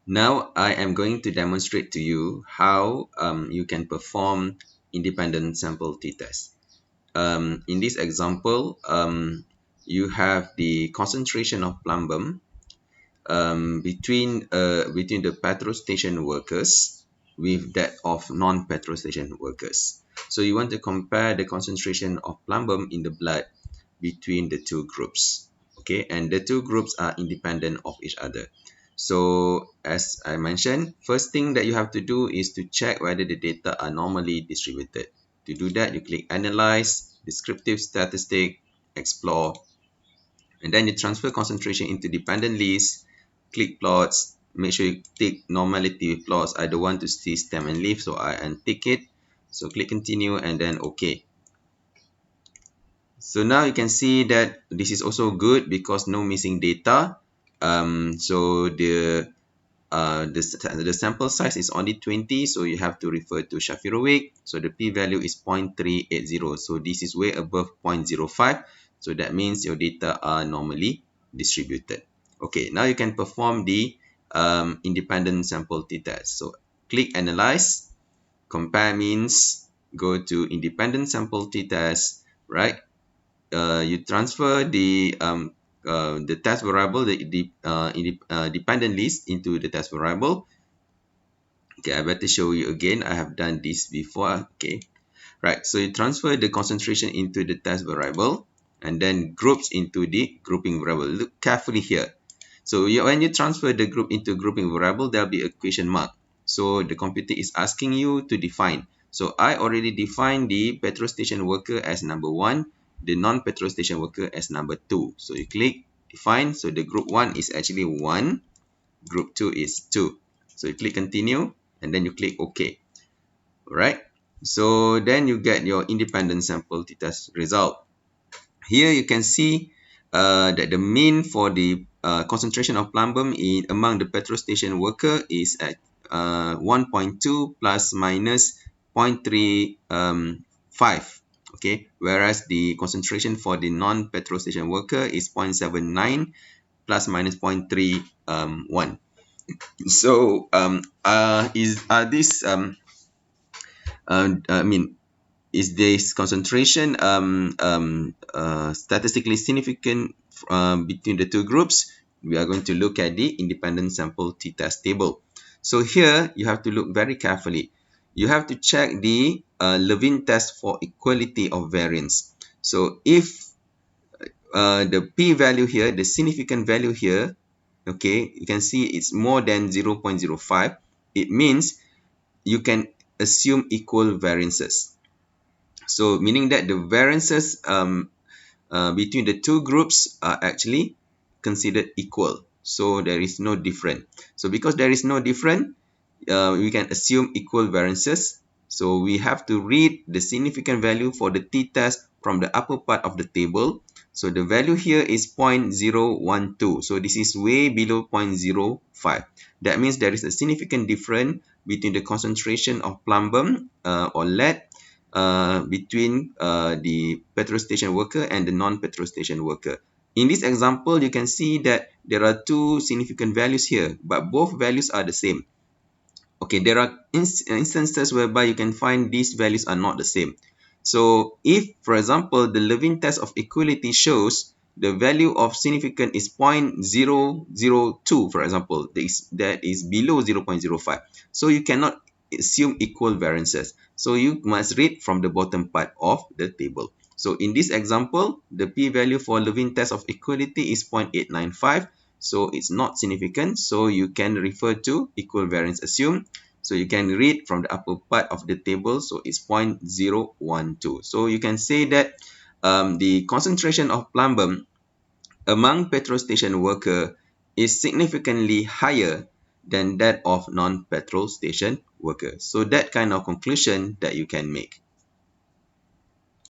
Now I am going to demonstrate to you how you can perform independent sample t-test. In this example, you have the concentration of plumbum between the petrol station workers with that of non-petrol station workers. So you want to compare the concentration of plumbum in the blood between the two groups. Okay, and the two groups are independent of each other. So as I mentioned, first thing that you have to do is to check whether the data are normally distributed. To do that, you click Analyze, Descriptive Statistic, Explore, and then you transfer concentration into dependent list, click plots, make sure you tick normality with plots. I don't want to see stem and leaf, so I untick it. So click continue and then OK. So now you can see that this is also good because no missing data. So the sample size is only 20, so you have to refer to Shapiro-Wilk. So the p-value is 0.380. So this is way above 0.05. So that means your data are normally distributed. Okay, now you can perform the independent sample t-test. So click Analyze, Compare Means, go to Independent Sample t-test, right? You transfer the test variable, the dependent list into the test variable. Okay, I better show you again. I have done this before. Okay, right. So you transfer the concentration into the test variable and then groups into the grouping variable. Look carefully here. So when you transfer the group into grouping variable, there'll be a question mark. So the computer is asking you to define. So I already defined the petrol station worker as number 1, the non-petrol station worker as number 2. So you click define. So the group 1 is actually 1, group 2 is 2. So you click continue and then you click OK. Alright. So then you get your independent sample t-test result. Here you can see that the mean for the concentration of plumbum among the petrol station worker is at 1.2 plus minus 0.35. Okay, whereas the concentration for the non-petrol station worker is 0.79 plus minus 0.31. So is this concentration statistically significant between the two groups? We are going to look at the independent sample t-test table. So here you have to look very carefully. You have to check the Levene test for equality of variance. So if the p-value here, the significant value here, okay, you can see it's more than 0.05. It means you can assume equal variances. So meaning that the variances between the two groups are actually considered equal. So there is no difference. So because there is no difference, we can assume equal variances. So we have to read the significant value for the t-test from the upper part of the table. So the value here is 0.012. So this is way below 0.05. That means there is a significant difference between the concentration of plumbum or lead between the petrol station worker and the non-petrol station worker. In this example, you can see that there are two significant values here, but both values are the same. Okay, there are instances whereby you can find these values are not the same. So if, for example, the Levene test of equality shows the value of significant is 0.002, for example, that is below 0.05. So you cannot assume equal variances. So you must read from the bottom part of the table. So in this example, the p-value for Levene test of equality is 0.895. So it's not significant. So you can refer to equal variance assume. So you can read from the upper part of the table. So it's 0.012. So you can say that the concentration of plumbum among petrol station worker is significantly higher than that of non-petrol station worker. So that kind of conclusion that you can make.